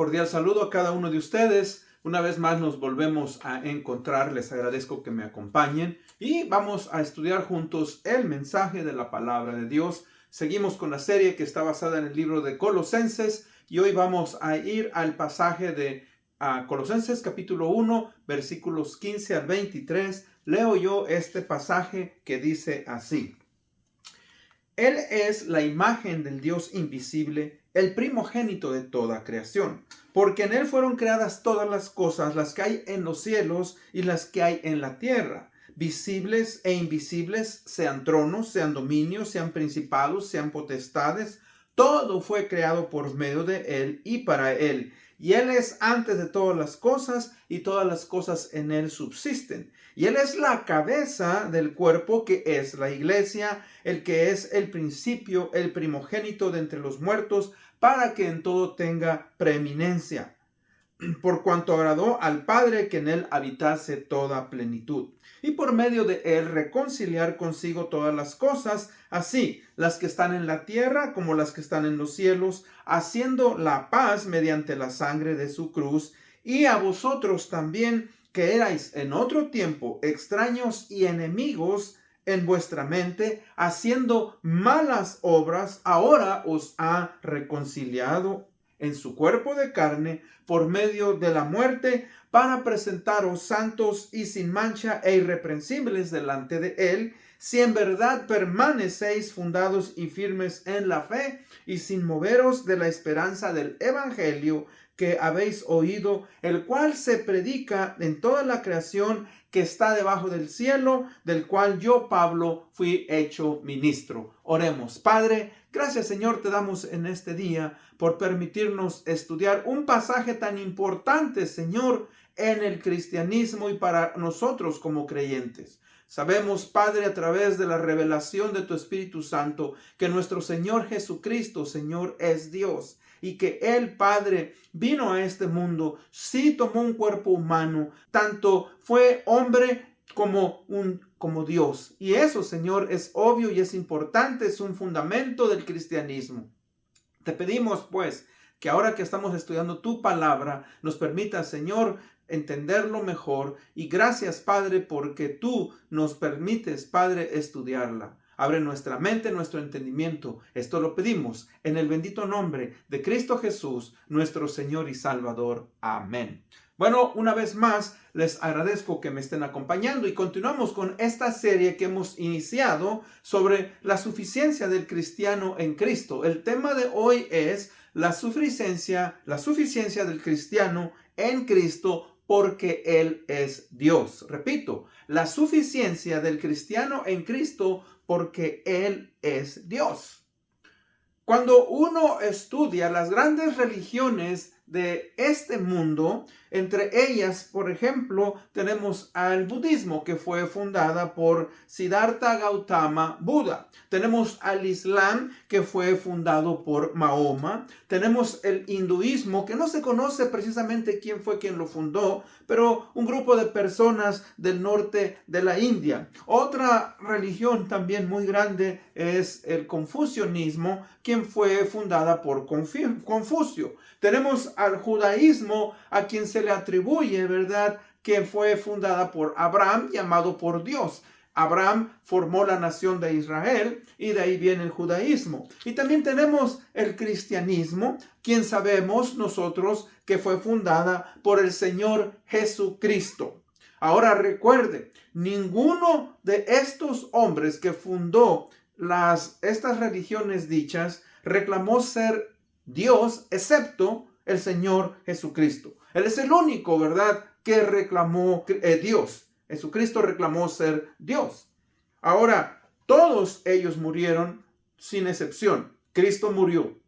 cordial saludo a cada uno de ustedes. Una vez más nos volvemos a encontrar. Les agradezco que me acompañen y vamos a estudiar juntos el mensaje de la palabra de Dios. Seguimos con la serie que está basada en el libro de Colosenses y hoy vamos a ir al pasaje de Colosenses capítulo 1, versículos 15 al 23. Leo yo este pasaje que dice así: Él es la imagen del Dios invisible, el primogénito de toda creación, porque en Él fueron creadas todas las cosas, las que hay en los cielos y las que hay en la tierra, visibles e invisibles, sean tronos, sean dominios, sean principados, sean potestades. Todo fue creado por medio de Él y para Él. Y Él es antes de todas las cosas, y todas las cosas en Él subsisten. Y Él es la cabeza del cuerpo, que es la iglesia, el que es el principio, el primogénito de entre los muertos, para que en todo tenga preeminencia, por cuanto agradó al Padre que en Él habitase toda plenitud, y por medio de Él reconciliar consigo todas las cosas, así las que están en la tierra como las que están en los cielos, haciendo la paz mediante la sangre de su cruz. Y a vosotros también, que erais en otro tiempo extraños y enemigos en vuestra mente, haciendo malas obras, ahora os ha reconciliado en su cuerpo de carne por medio de la muerte, para presentaros santos y sin mancha e irreprensibles delante de Él, si en verdad permanecéis fundados y firmes en la fe, y sin moveros de la esperanza del evangelio que habéis oído, el cual se predica en toda la creación que está debajo del cielo, del cual yo, Pablo, fui hecho ministro. Oremos. Padre, gracias, Señor, te damos en este día por permitirnos estudiar un pasaje tan importante, Señor, en el cristianismo y para nosotros como creyentes. Sabemos, Padre, a través de la revelación de tu Espíritu Santo, que nuestro Señor Jesucristo, Señor, es Dios. Y que Él, Padre, vino a este mundo, sí tomó un cuerpo humano, tanto fue hombre como Dios. Y eso, Señor, es obvio y es importante, es un fundamento del cristianismo. Te pedimos, pues, que ahora que estamos estudiando tu palabra, nos permita, Señor, entenderlo mejor. Y gracias, Padre, porque tú nos permites, Padre, estudiarla. Abre nuestra mente, nuestro entendimiento. Esto lo pedimos en el bendito nombre de Cristo Jesús, nuestro Señor y Salvador. Amén. Bueno, una vez más, les agradezco que me estén acompañando y continuamos con esta serie que hemos iniciado sobre la suficiencia del cristiano en Cristo. El tema de hoy es la suficiencia del cristiano en Cristo, porque Él es Dios. Repito, la suficiencia del cristiano en Cristo porque Él es Dios. Cuando uno estudia las grandes religiones de este mundo, entre ellas, por ejemplo, tenemos al budismo, que fue fundada por Siddhartha Gautama Buda. Tenemos al Islam, que fue fundado por Mahoma. Tenemos el hinduismo, que no se conoce precisamente quién fue quien lo fundó, pero un grupo de personas del norte de la India. Otra religión también muy grande es el confucianismo, quien fue fundada por Confucio. Tenemos al judaísmo, a quien se le atribuye, ¿verdad?, que fue fundada por Abraham, llamado por Dios. Abraham formó la nación de Israel y de ahí viene el judaísmo. Y también tenemos el cristianismo, quien sabemos nosotros que fue fundada por el Señor Jesucristo. Ahora recuerde, ninguno de estos hombres que fundó estas religiones dichas reclamó ser Dios, excepto el Señor Jesucristo. Él es el único, ¿verdad?, que reclamó Dios. Jesucristo reclamó ser Dios. Ahora, todos ellos murieron sin excepción. Cristo murió.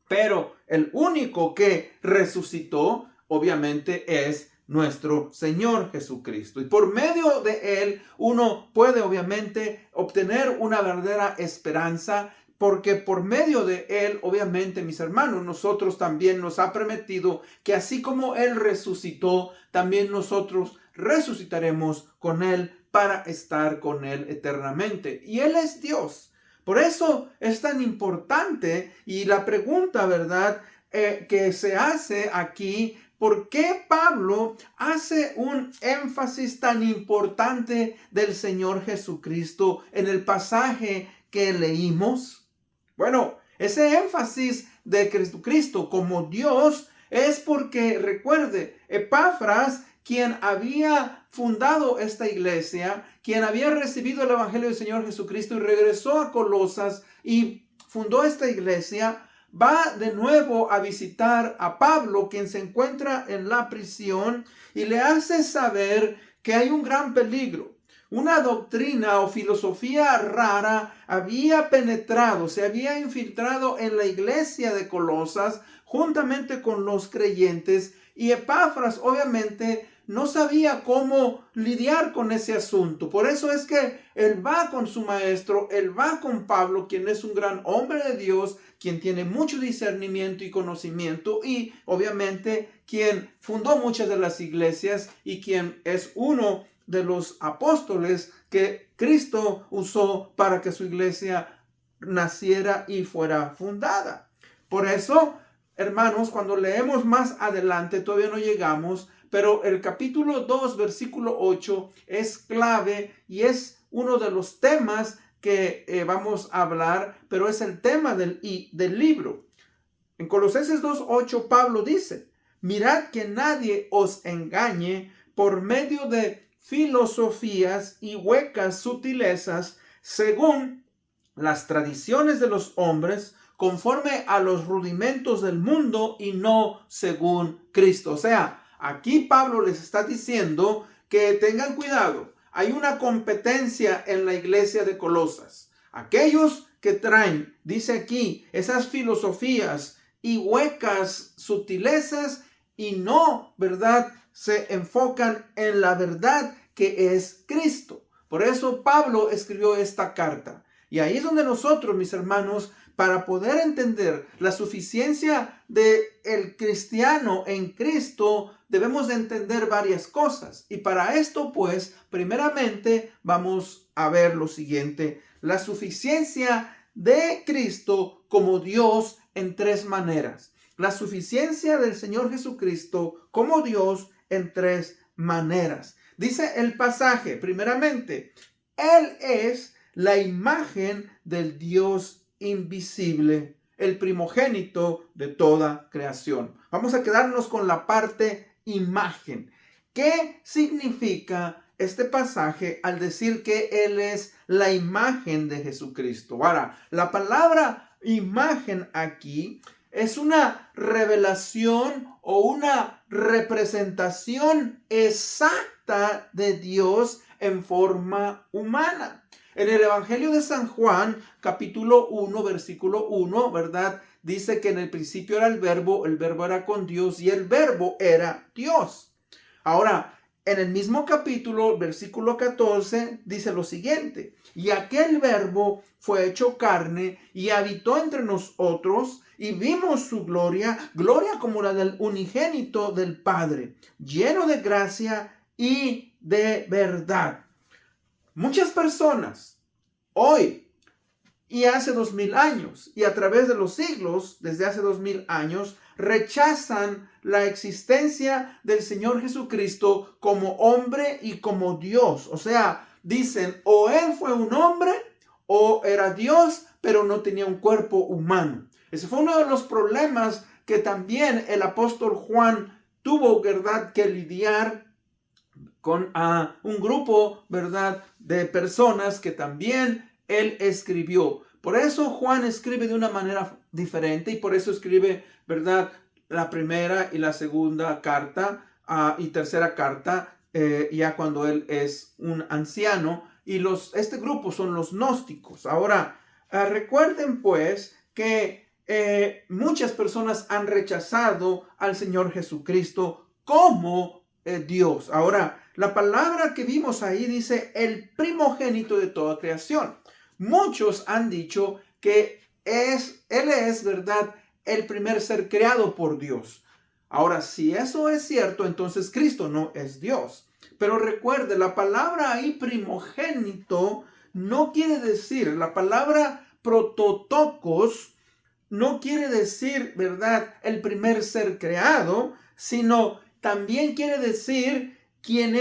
Pero el único que resucitó, obviamente, es nuestro Señor Jesucristo. Y por medio de Él, uno puede, obviamente, obtener una verdadera esperanza, porque por medio de Él, obviamente, mis hermanos, nosotros también nos ha prometido que así como Él resucitó, también nosotros resucitaremos con Él para estar con Él eternamente. Y Él es Dios. Por eso es tan importante y la pregunta, ¿verdad?, que se hace aquí. ¿Por qué Pablo hace un énfasis tan importante del Señor Jesucristo en el pasaje que leímos? Bueno, ese énfasis de Jesucristo como Dios es porque, recuerde, Epafras, quien había fundado esta iglesia, quien había recibido el Evangelio del Señor Jesucristo y regresó a Colosas y fundó esta iglesia, va de nuevo a visitar a Pablo, quien se encuentra en la prisión, y le hace saber que hay un gran peligro. Una doctrina o filosofía rara había penetrado, se había infiltrado en la iglesia de Colosas juntamente con los creyentes, y Epafras obviamente no sabía cómo lidiar con ese asunto. Por eso es que él va con su maestro, él va con Pablo, quien es un gran hombre de Dios, quien tiene mucho discernimiento y conocimiento, y obviamente quien fundó muchas de las iglesias y quien es uno de los apóstoles que Cristo usó para que su iglesia naciera y fuera fundada. Por eso, hermanos, cuando leemos más adelante, todavía no llegamos, pero el capítulo 2, versículo 8 es clave y es uno de los temas que vamos a hablar, pero es el tema del libro. En Colosenses 2:8 Pablo dice: mirad que nadie os engañe por medio de filosofías y huecas sutilezas, según las tradiciones de los hombres, conforme a los rudimentos del mundo y no según Cristo. O sea, aquí Pablo les está diciendo que tengan cuidado. Hay una competencia en la iglesia de Colosas. Aquellos que traen, dice aquí, esas filosofías y huecas sutilezas y no, ¿verdad?, se enfocan en la verdad que es Cristo. Por eso Pablo escribió esta carta. Y ahí es donde nosotros, mis hermanos, para poder entender la suficiencia del cristiano en Cristo, debemos de entender varias cosas. Y para esto, pues, primeramente vamos a ver lo siguiente: la suficiencia de Cristo como Dios en tres maneras. La suficiencia del Señor Jesucristo como Dios en tres maneras. Dice el pasaje, primeramente, Él es la imagen del Dios invisible, el primogénito de toda creación. Vamos a quedarnos con la parte imagen. ¿Qué significa este pasaje al decir que Él es la imagen de Jesucristo? Ahora, la palabra imagen aquí es una revelación o una representación exacta de Dios en forma humana. En el Evangelio de San Juan, capítulo 1, versículo 1, ¿verdad? Dice que en el principio era el verbo era con Dios y el verbo era Dios. Ahora, en el mismo capítulo, versículo 14, dice lo siguiente: y aquel verbo fue hecho carne y habitó entre nosotros, y vimos su gloria, gloria como la del unigénito del Padre, lleno de gracia y de verdad. Muchas personas hoy y hace 2000 años y a través de los siglos, desde hace 2000 años, rechazan la existencia del Señor Jesucristo como hombre y como Dios. O sea, dicen o Él fue un hombre o era Dios, pero no tenía un cuerpo humano. Ese fue uno de los problemas que también el apóstol Juan tuvo, ¿verdad?, que lidiar con un grupo, ¿verdad?, de personas que también él escribió. Por eso Juan escribe de una manera diferente y por eso escribe, ¿verdad?, la primera y la segunda carta y tercera carta ya cuando él es un anciano. Y este grupo son los gnósticos. Ahora, recuerden pues que muchas personas han rechazado al Señor Jesucristo como Dios. Ahora, la palabra que vimos ahí dice el primogénito de toda creación. Muchos han dicho que Él es, ¿verdad?, el primer ser creado por Dios. Ahora, si eso es cierto, entonces Cristo no es Dios. Pero recuerde, la palabra ahí primogénito no quiere decir, la palabra prototokos no quiere decir, ¿verdad?, el primer ser creado, sino también quiere decir quien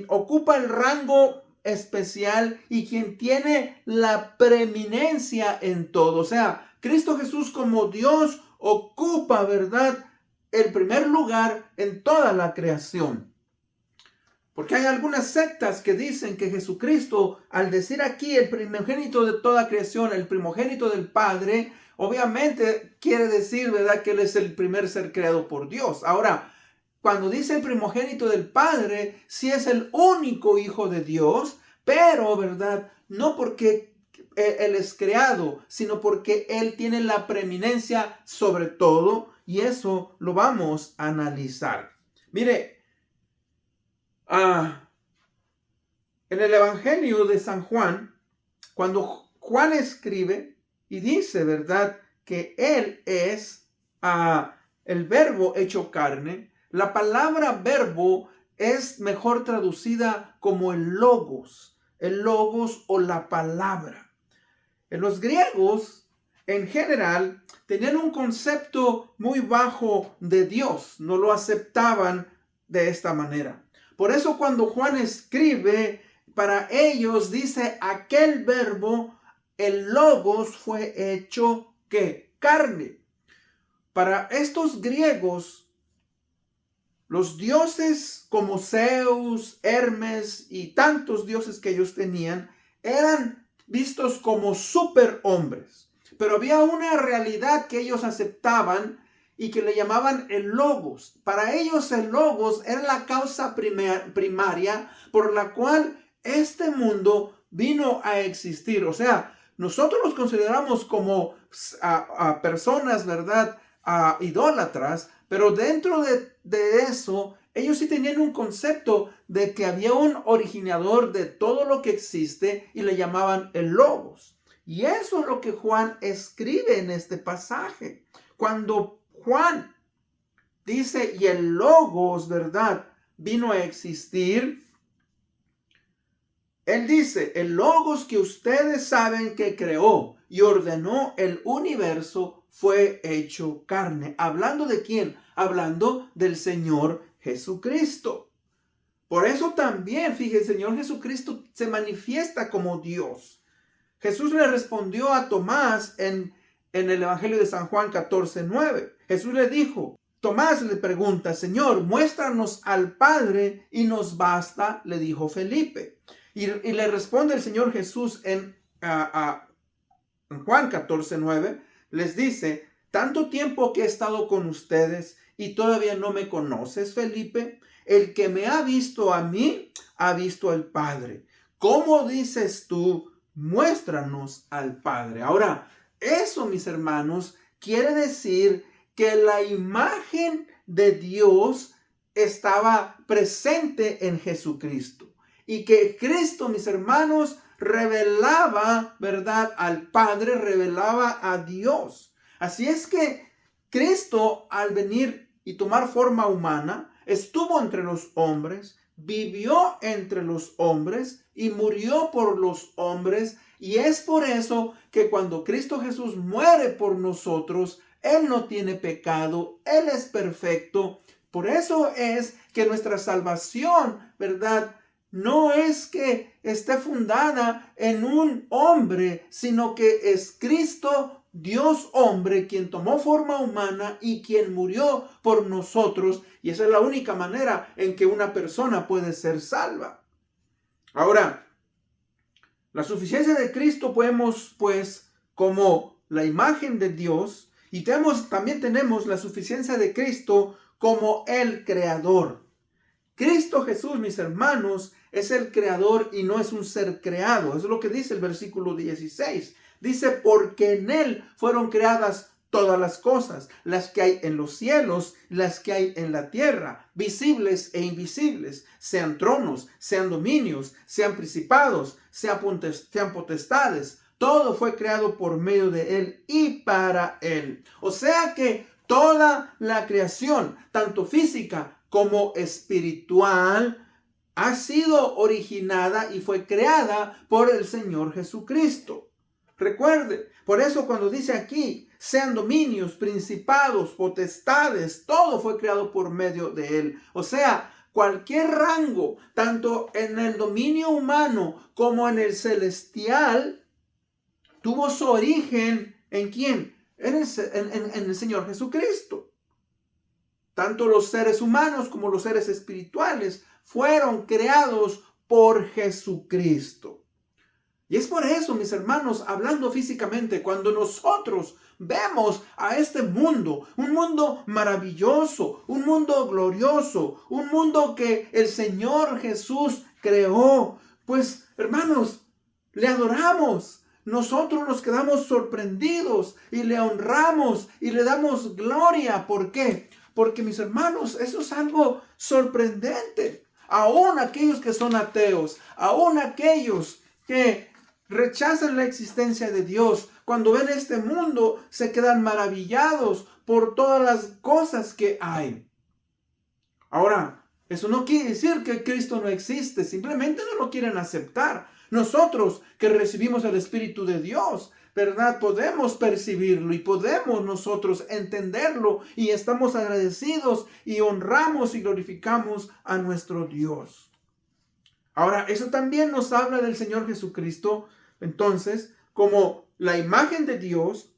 ocupa el rango especial y quien tiene la preeminencia en todo. O sea, Cristo Jesús como Dios ocupa, ¿verdad?, el primer lugar en toda la creación. Porque hay algunas sectas que dicen que Jesucristo, al decir aquí el primogénito de toda creación, el primogénito del Padre, obviamente quiere decir, ¿verdad?, que Él es el primer ser creado por Dios. Ahora, cuando dice el primogénito del Padre, sí es el único Hijo de Dios, pero, ¿verdad?, no porque Él es creado, sino porque Él tiene la preeminencia sobre todo, y eso lo vamos a analizar. Mire, en el Evangelio de San Juan, cuando Juan escribe y dice, ¿verdad?, que Él es el verbo hecho carne, la palabra verbo es mejor traducida como el logos o la palabra. En los griegos, en general, tenían un concepto muy bajo de Dios, no lo aceptaban de esta manera. Por eso cuando Juan escribe, para ellos dice aquel verbo, el logos fue hecho ¿qué? Carne. Para estos griegos, los dioses como Zeus, Hermes y tantos dioses que ellos tenían eran vistos como superhombres. Pero había una realidad que ellos aceptaban y que le llamaban el logos. Para ellos el logos era la causa primaria por la cual este mundo vino a existir. O sea, nosotros los consideramos como personas, ¿verdad?, idólatras, pero dentro de eso, ellos sí tenían un concepto de que había un originador de todo lo que existe y le llamaban el logos. Y eso es lo que Juan escribe en este pasaje. Cuando Juan dice, y el logos, ¿verdad?, vino a existir, él dice, el logos que ustedes saben que creó y ordenó el universo fue hecho carne. ¿Hablando de quién? Hablando del Señor Jesucristo. Por eso también, fíjense, el Señor Jesucristo se manifiesta como Dios. Jesús le respondió a Tomás en el Evangelio de San Juan 14:9. Jesús le dijo, Tomás le pregunta, Señor, muéstranos al Padre y nos basta, le dijo Felipe. Y le responde el Señor Jesús en Juan 14:9, les dice, tanto tiempo que he estado con ustedes y todavía no me conoces, Felipe. El que me ha visto a mí, ha visto al Padre. ¿Cómo dices tú, muéstranos al Padre? Ahora, eso, mis hermanos, quiere decir que la imagen de Dios estaba presente en Jesucristo. Y que Cristo, mis hermanos, revelaba, ¿verdad?, al Padre, revelaba a Dios. Así es que Cristo, al venir y tomar forma humana, estuvo entre los hombres, vivió entre los hombres y murió por los hombres. Y es por eso que cuando Cristo Jesús muere por nosotros, Él no tiene pecado, Él es perfecto. Por eso es que nuestra salvación, ¿verdad?, no es que esté fundada en un hombre, sino que es Cristo, Dios hombre, quien tomó forma humana y quien murió por nosotros. Y esa es la única manera en que una persona puede ser salva. Ahora, la suficiencia de Cristo podemos, pues, como la imagen de Dios, y también tenemos la suficiencia de Cristo como el creador. Cristo Jesús, mis hermanos, es el creador y no es un ser creado. Eso es lo que dice el versículo 16. Dice, porque en Él fueron creadas todas las cosas, las que hay en los cielos, las que hay en la tierra, visibles e invisibles, sean tronos, sean dominios, sean principados, sean potestades. Todo fue creado por medio de Él y para Él. O sea que toda la creación, tanto física como espiritual, ha sido originada y fue creada por el Señor Jesucristo. Recuerde, por eso cuando dice aquí, sean dominios, principados, potestades, todo fue creado por medio de Él. O sea, cualquier rango, tanto en el dominio humano como en el celestial, tuvo su origen ¿en quién? En el Señor Jesucristo. Tanto los seres humanos como los seres espirituales fueron creados por Jesucristo. Y es por eso, mis hermanos, hablando físicamente, cuando nosotros vemos a este mundo, un mundo maravilloso, un mundo glorioso, un mundo que el Señor Jesús creó, pues, hermanos, le adoramos. Nosotros nos quedamos sorprendidos y le honramos y le damos gloria. ¿Por qué? Porque, mis hermanos, eso es algo sorprendente. Aún aquellos que son ateos, aún aquellos que rechazan la existencia de Dios, cuando ven este mundo, se quedan maravillados por todas las cosas que hay. Ahora, eso no quiere decir que Cristo no existe, simplemente no lo quieren aceptar. Nosotros que recibimos el Espíritu de Dios, ¿verdad? Podemos percibirlo y podemos nosotros entenderlo y estamos agradecidos y honramos y glorificamos a nuestro Dios. Ahora, eso también nos habla del Señor Jesucristo, entonces, como la imagen de Dios,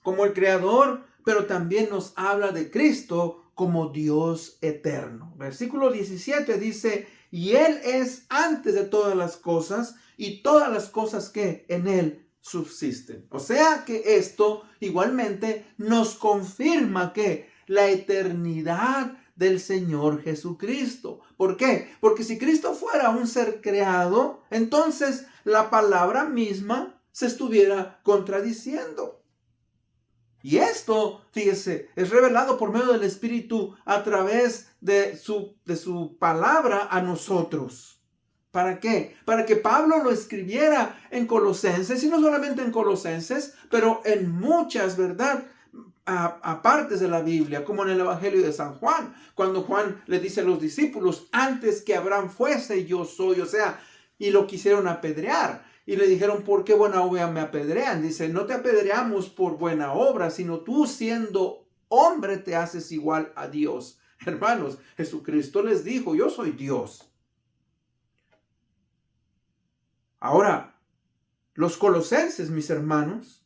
como el Creador, pero también nos habla de Cristo como Dios eterno. Versículo 17 dice, y Él es antes de todas las cosas, y todas las cosas que en Él subsisten. O sea que esto igualmente nos confirma que la eternidad del Señor Jesucristo. ¿Por qué? Porque si Cristo fuera un ser creado, entonces la palabra misma se estuviera contradiciendo. Y esto, fíjese, es revelado por medio del Espíritu a través de su palabra a nosotros. ¿Para qué? Para que Pablo lo escribiera en Colosenses, y no solamente en Colosenses, pero en muchas, ¿verdad?, a partes de la Biblia, como en el Evangelio de San Juan, cuando Juan le dice a los discípulos, antes que Abraham fuese, yo soy. O sea, y lo quisieron apedrear. Y le dijeron, ¿por qué buena obra me apedrean? Dice, no te apedreamos por buena obra, sino tú siendo hombre te haces igual a Dios. Hermanos, Jesucristo les dijo, yo soy Dios. Ahora, los colosenses, mis hermanos,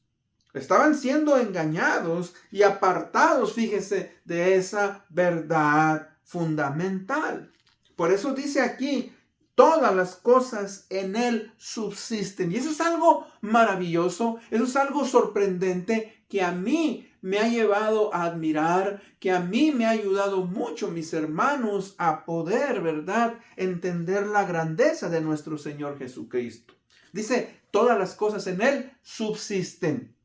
estaban siendo engañados y apartados, fíjese, de esa verdad fundamental. Por eso dice aquí, todas las cosas en Él subsisten. Y eso es algo maravilloso, eso es algo sorprendente que a mí me ha llevado a admirar, que a mí me ha ayudado mucho, mis hermanos, a poder, ¿verdad?, entender la grandeza de nuestro Señor Jesucristo. Dice, todas las cosas en Él subsisten.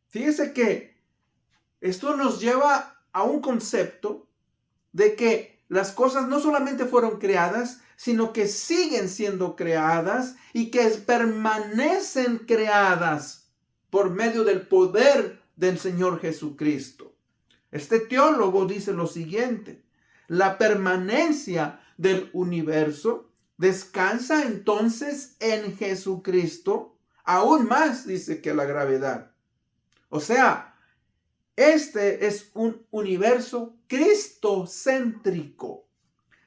Fíjese que esto nos lleva a un concepto de que las cosas no solamente fueron creadas, sino que siguen siendo creadas y que permanecen creadas por medio del poder del Señor Jesucristo. Este teólogo dice lo siguiente: la permanencia del universo descansa entonces en Jesucristo, aún más, dice, que la gravedad. O sea, este es un universo cristocéntrico.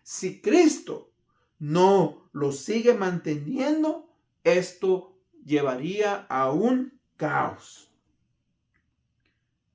Si Cristo no lo sigue manteniendo, esto llevaría a un caos.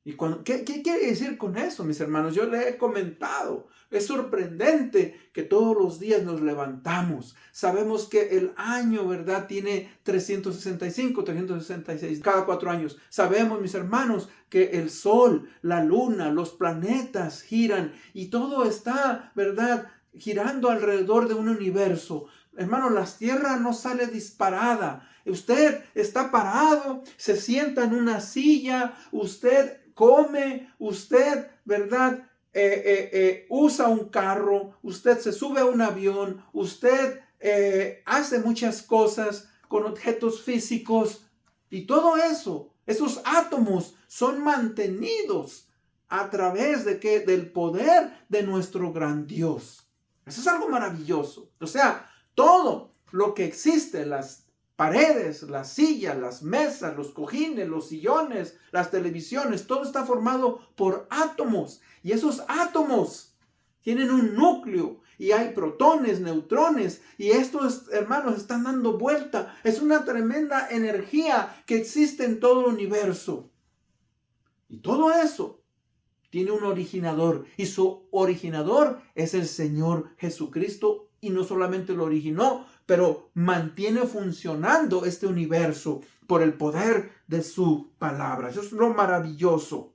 ¿Y qué quiere decir con eso, mis hermanos? Yo le he comentado. Es sorprendente que todos los días nos levantamos. Sabemos que el año, ¿verdad?, tiene 365, 366, cada 4 años. Sabemos, mis hermanos, que el sol, la luna, los planetas giran y todo está, ¿verdad?, girando alrededor de un universo. Hermano, la tierra no sale disparada. Usted está parado, se sienta en una silla, usted come, usted, ¿verdad?, usa un carro, usted se sube a un avión, usted hace muchas cosas con objetos físicos, y todo eso, esos átomos son mantenidos a través de ¿qué? Del poder de nuestro gran Dios. Eso es algo maravilloso. O sea, todo lo que existe, las paredes, las sillas, las mesas, los cojines, los sillones, las televisiones, todo está formado por átomos. Y esos átomos tienen un núcleo y hay protones, neutrones, y estos, hermanos, están dando vuelta. Es una tremenda energía que existe en todo el universo. Y todo eso tiene un originador, y su originador es el Señor Jesucristo, y no solamente lo originó, pero mantiene funcionando este universo por el poder de su palabra. Eso es lo maravilloso.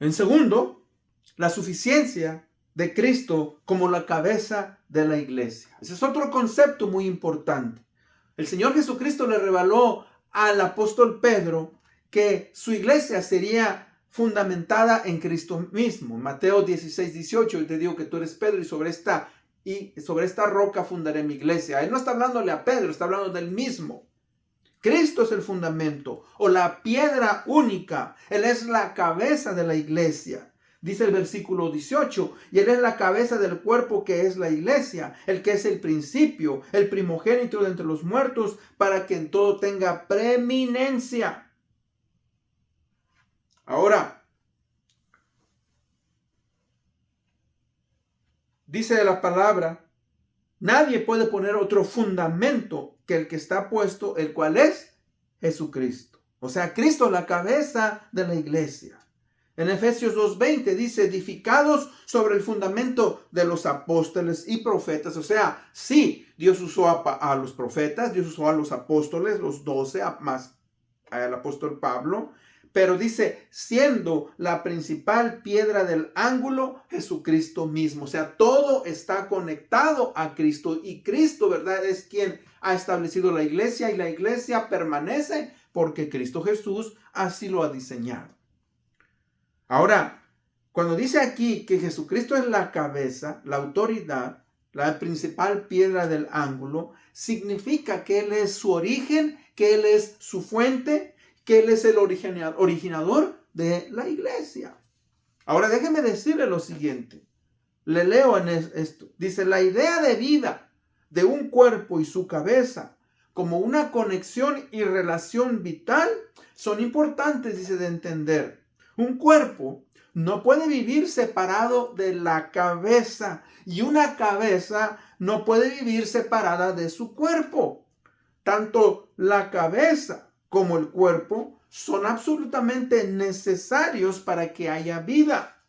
En segundo, la suficiencia de Cristo como la cabeza de la iglesia. Ese es otro concepto muy importante. El Señor Jesucristo le reveló al apóstol Pedro que su iglesia sería fundamentada en Cristo mismo. Mateo 16:18, y te digo que tú eres Pedro y sobre esta roca fundaré mi iglesia. Él no está hablándole a Pedro, está hablando del mismo. Cristo es el fundamento o la piedra única. Él es la cabeza de la iglesia. Dice el versículo 18, y Él es la cabeza del cuerpo que es la iglesia, el que es el principio, el primogénito de entre los muertos, para que en todo tenga preeminencia. Ahora, dice la palabra, nadie puede poner otro fundamento que el que está puesto, el cual es Jesucristo. O sea, Cristo es la cabeza de la iglesia. En Efesios 2:20 dice, edificados sobre el fundamento de los apóstoles y profetas. O sea, sí, Dios usó a los profetas, Dios usó a los apóstoles, los 12, más al apóstol Pablo. Pero dice, siendo la principal piedra del ángulo, Jesucristo mismo. O sea, todo está conectado a Cristo. Y Cristo, ¿verdad?, es quien ha establecido la iglesia. Y la iglesia permanece porque Cristo Jesús así lo ha diseñado. Ahora, cuando dice aquí que Jesucristo es la cabeza, la autoridad, la principal piedra del ángulo, significa que Él es su origen, que Él es su fuente, que Él es el originador de la iglesia. Ahora déjeme decirle lo siguiente. Le leo en esto. Dice, la idea de vida de un cuerpo y su cabeza como una conexión y relación vital son importantes, dice, de entender. Un cuerpo no puede vivir separado de la cabeza y una cabeza no puede vivir separada de su cuerpo. Tanto la cabeza como el cuerpo son absolutamente necesarios para que haya vida.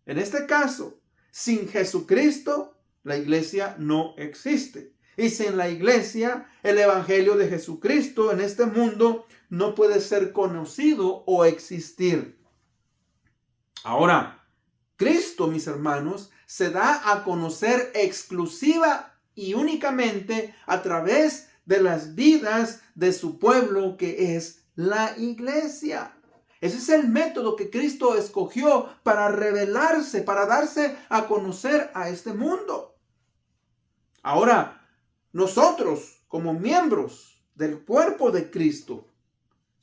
En este caso, sin Jesucristo, la iglesia no existe. Y sin la iglesia, el evangelio de Jesucristo en este mundo no puede ser conocido o existir. Ahora, Cristo, mis hermanos, se da a conocer exclusiva y únicamente a través de las vidas de su pueblo, que es la iglesia. Ese es el método que Cristo escogió para revelarse, para darse a conocer a este mundo. Ahora, nosotros, como miembros del cuerpo de Cristo,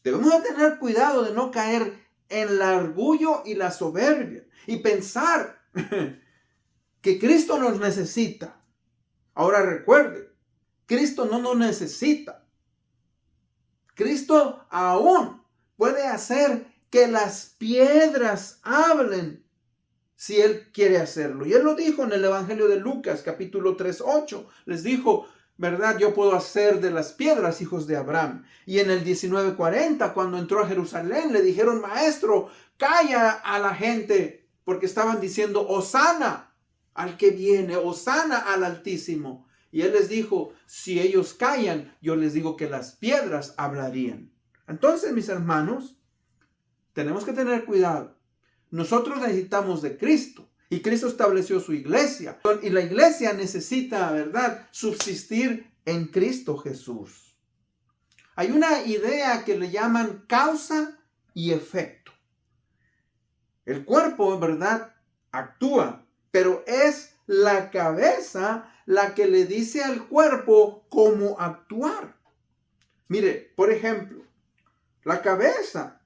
debemos de tener cuidado de no caer en el orgullo y la soberbia y pensar que Cristo nos necesita. Ahora recuerde, Cristo no nos necesita. Cristo aún puede hacer que las piedras hablen si Él quiere hacerlo. Y Él lo dijo en el Evangelio de Lucas, capítulo 3:8. Les dijo, ¿verdad? Yo puedo hacer de las piedras hijos de Abraham. Y en el 19:40, cuando entró a Jerusalén, le dijeron, maestro, calla a la gente, porque estaban diciendo, Hosana al que viene, Hosana al Altísimo. Y Él les dijo, si ellos callan, yo les digo que las piedras hablarían. Entonces, mis hermanos, tenemos que tener cuidado. Nosotros necesitamos de Cristo. Y Cristo estableció su iglesia. Y la iglesia necesita, ¿verdad?, subsistir en Cristo Jesús. Hay una idea que le llaman causa y efecto. El cuerpo, ¿verdad?, actúa, pero es la cabeza la que le dice al cuerpo cómo actuar. Mire, por ejemplo, la cabeza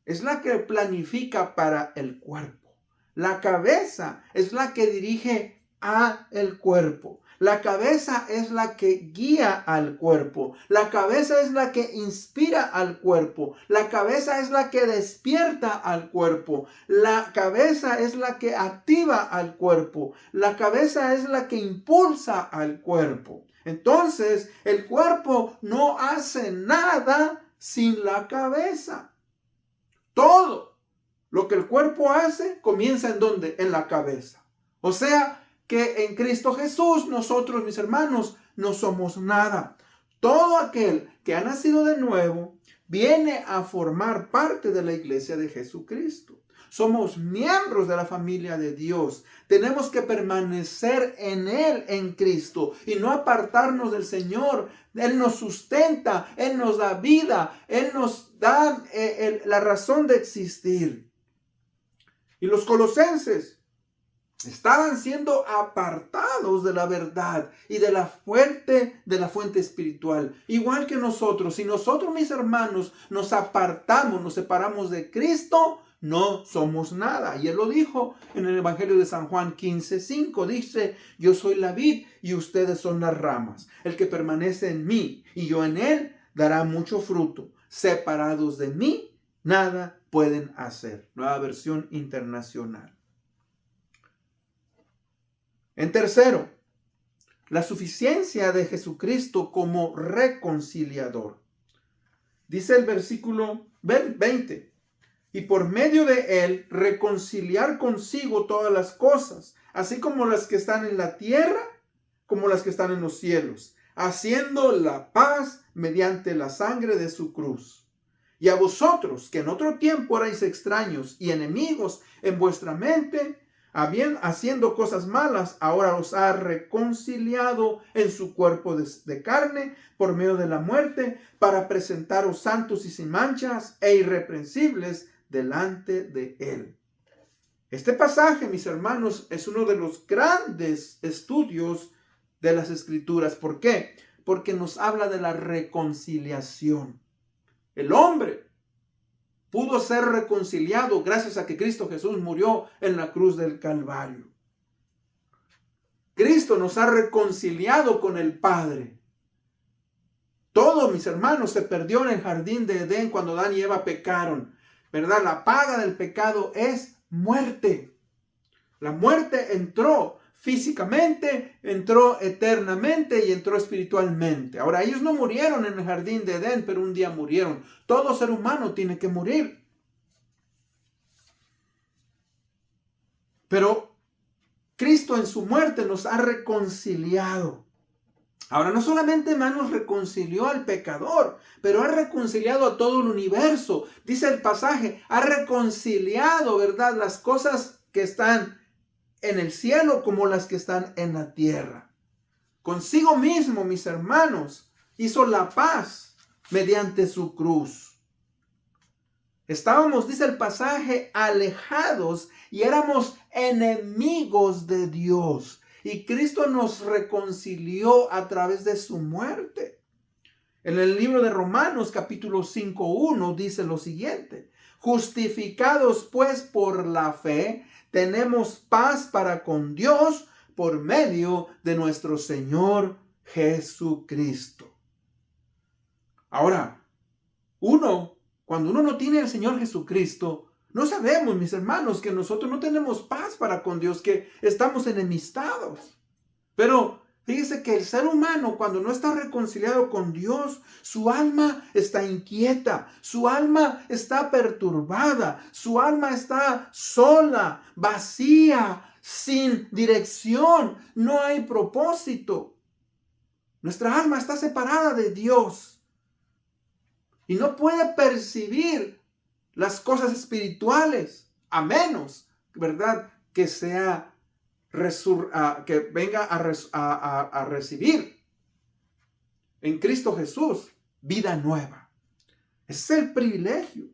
es la que planifica para el cuerpo. La cabeza es la que dirige a el cuerpo. La cabeza es la que guía al cuerpo. La cabeza es la que inspira al cuerpo. La cabeza es la que despierta al cuerpo. La cabeza es la que activa al cuerpo. La cabeza es la que impulsa al cuerpo. Entonces, el cuerpo no hace nada sin la cabeza. Todo lo que el cuerpo hace comienza ¿en dónde? En la cabeza. O sea, que en Cristo Jesús nosotros, mis hermanos, no somos nada. Todo aquel que ha nacido de nuevo viene a formar parte de la iglesia de Jesucristo. Somos miembros de la familia de Dios. Tenemos que permanecer en Él, en Cristo, y no apartarnos del Señor. Él nos sustenta, Él nos da vida, Él nos da la razón de existir. Y los colosenses estaban siendo apartados de la verdad y de la fuente espiritual. Igual que nosotros, si nosotros, mis hermanos, nos apartamos, nos separamos de Cristo, no somos nada. Y Él lo dijo en el Evangelio de San Juan 15:5. Dice, yo soy la vid y ustedes son las ramas. El que permanece en mí y yo en él dará mucho fruto. Separados de mí, nada pueden hacer. Nueva versión internacional. En tercero, la suficiencia de Jesucristo como reconciliador. Dice el versículo 20, y por medio de él reconciliar consigo todas las cosas, así como las que están en la tierra, como las que están en los cielos, haciendo la paz mediante la sangre de su cruz. Y a vosotros, que en otro tiempo erais extraños y enemigos en vuestra mente, haciendo cosas malas, ahora os ha reconciliado en su cuerpo de carne por medio de la muerte, para presentaros santos y sin manchas e irreprensibles delante de él. Este pasaje, mis hermanos, es uno de los grandes estudios de las Escrituras. ¿Por qué? Porque nos habla de la reconciliación. El hombre pudo ser reconciliado gracias a que Cristo Jesús murió en la cruz del Calvario. Cristo nos ha reconciliado con el Padre. Todo, mis hermanos, se perdió en el jardín de Edén cuando Adán y Eva pecaron, ¿verdad? La paga del pecado es muerte. La muerte entró físicamente, entró eternamente y entró espiritualmente. Ahora, ellos no murieron en el jardín de Edén, pero un día murieron. Todo ser humano tiene que morir. Pero Cristo en su muerte nos ha reconciliado. Ahora, no solamente, hermanos, reconcilió al pecador, pero ha reconciliado a todo el universo. Dice el pasaje, ha reconciliado, ¿verdad?, las cosas que están en el cielo como las que están en la tierra. Consigo mismo, mis hermanos, hizo la paz mediante su cruz. Estábamos, dice el pasaje, alejados y éramos enemigos de Dios. Y Cristo nos reconcilió a través de su muerte. En el libro de Romanos, capítulo 5:1, dice lo siguiente: justificados pues por la fe, tenemos paz para con Dios por medio de nuestro Señor Jesucristo. Ahora, cuando uno no tiene al Señor Jesucristo, no sabemos, mis hermanos, que nosotros no tenemos paz para con Dios, que estamos enemistados. Pero fíjese que el ser humano, cuando no está reconciliado con Dios, su alma está inquieta, su alma está perturbada, su alma está sola, vacía, sin dirección, no hay propósito. Nuestra alma está separada de Dios y no puede percibir las cosas espirituales, a menos, ¿verdad?, que sea que venga a recibir en Cristo Jesús vida nueva. Ese es el privilegio.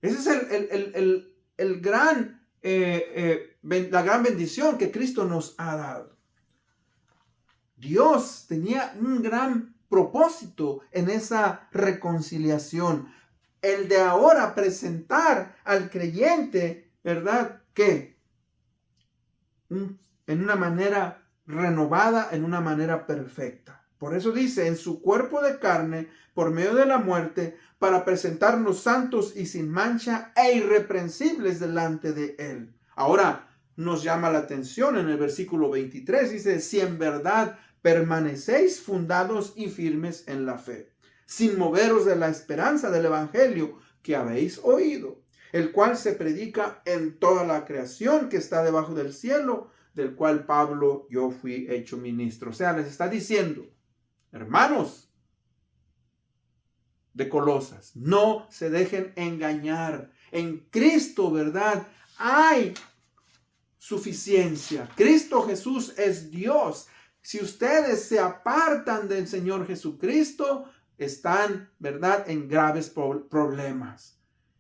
Ese es la gran bendición que Cristo nos ha dado. Dios tenía un gran propósito en esa reconciliación. El de ahora presentar al creyente, ¿verdad?, que un en una manera renovada, en una manera perfecta. Por eso dice, en su cuerpo de carne, por medio de la muerte, para presentarnos santos y sin mancha e irreprensibles delante de Él. Ahora nos llama la atención en el versículo 23, dice, si en verdad permanecéis fundados y firmes en la fe, sin moveros de la esperanza del evangelio que habéis oído, el cual se predica en toda la creación que está debajo del cielo, del cual Pablo yo fui hecho ministro. O sea, les está diciendo, hermanos de Colosas, no se dejen engañar. En Cristo, ¿verdad? Hay suficiencia. Cristo Jesús es Dios. Si ustedes se apartan del Señor Jesucristo, están, ¿verdad?, en graves problemas.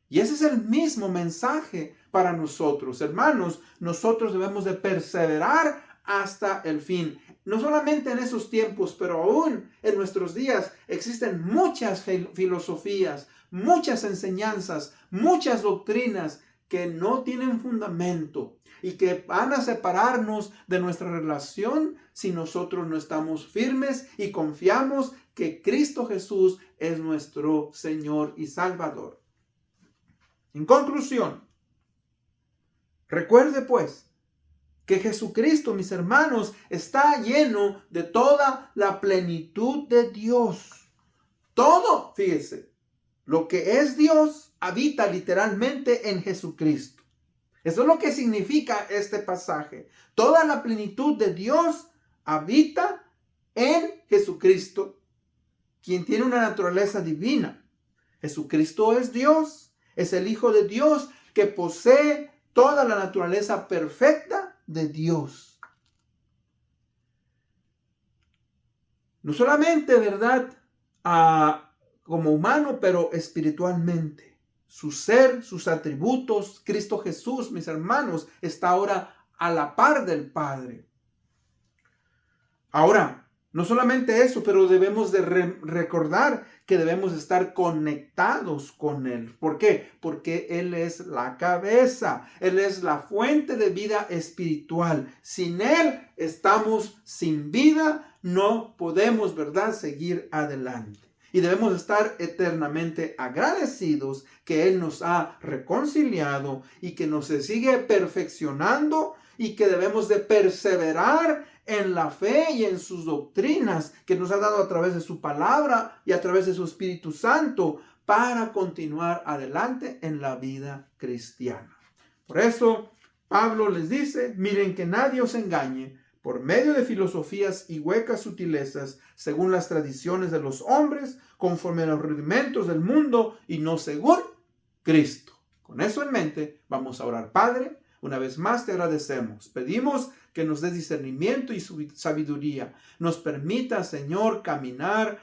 Y ese es el mismo mensaje para nosotros. Hermanos, nosotros debemos de perseverar hasta el fin. No solamente en esos tiempos, pero aún en nuestros días existen muchas filosofías, muchas enseñanzas, muchas doctrinas que no tienen fundamento y que van a separarnos de nuestra relación si nosotros no estamos firmes y confiamos que Cristo Jesús es nuestro Señor y Salvador. En conclusión, recuerde pues que Jesucristo, mis hermanos, está lleno de toda la plenitud de Dios. Todo, fíjese, lo que es Dios habita literalmente en Jesucristo. Eso es lo que significa este pasaje. Toda la plenitud de Dios habita en Jesucristo, quien tiene una naturaleza divina. Jesucristo es Dios, es el Hijo de Dios que posee toda la naturaleza perfecta de Dios. No solamente, ¿verdad?, como humano, pero espiritualmente. Su ser, sus atributos, Cristo Jesús, mis hermanos, está ahora a la par del Padre. Ahora, no solamente eso, pero debemos de recordar que debemos estar conectados con Él. ¿Por qué? Porque Él es la cabeza. Él es la fuente de vida espiritual. Sin Él estamos sin vida. No podemos, ¿verdad?, seguir adelante. Y debemos estar eternamente agradecidos que Él nos ha reconciliado y que nos sigue perfeccionando y que debemos de perseverar en la fe y en sus doctrinas que nos ha dado a través de su palabra y a través de su Espíritu Santo para continuar adelante en la vida cristiana. Por eso Pablo les dice, miren que nadie os engañe por medio de filosofías y huecas sutilezas, según las tradiciones de los hombres, conforme a los rudimentos del mundo y no según Cristo. Con eso en mente, vamos a orar. Padre, una vez más te agradecemos. Pedimos que nos des discernimiento y sabiduría. Nos permita, Señor, caminar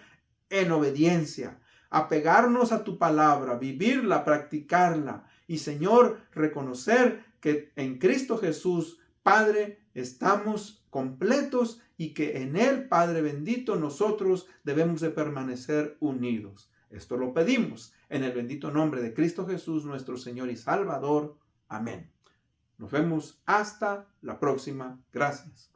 en obediencia, apegarnos a tu palabra, vivirla, practicarla. Y, Señor, reconocer que en Cristo Jesús, Padre, estamos completos y que en Él, Padre bendito, nosotros debemos de permanecer unidos. Esto lo pedimos en el bendito nombre de Cristo Jesús, nuestro Señor y Salvador. Amén. Nos vemos hasta la próxima. Gracias.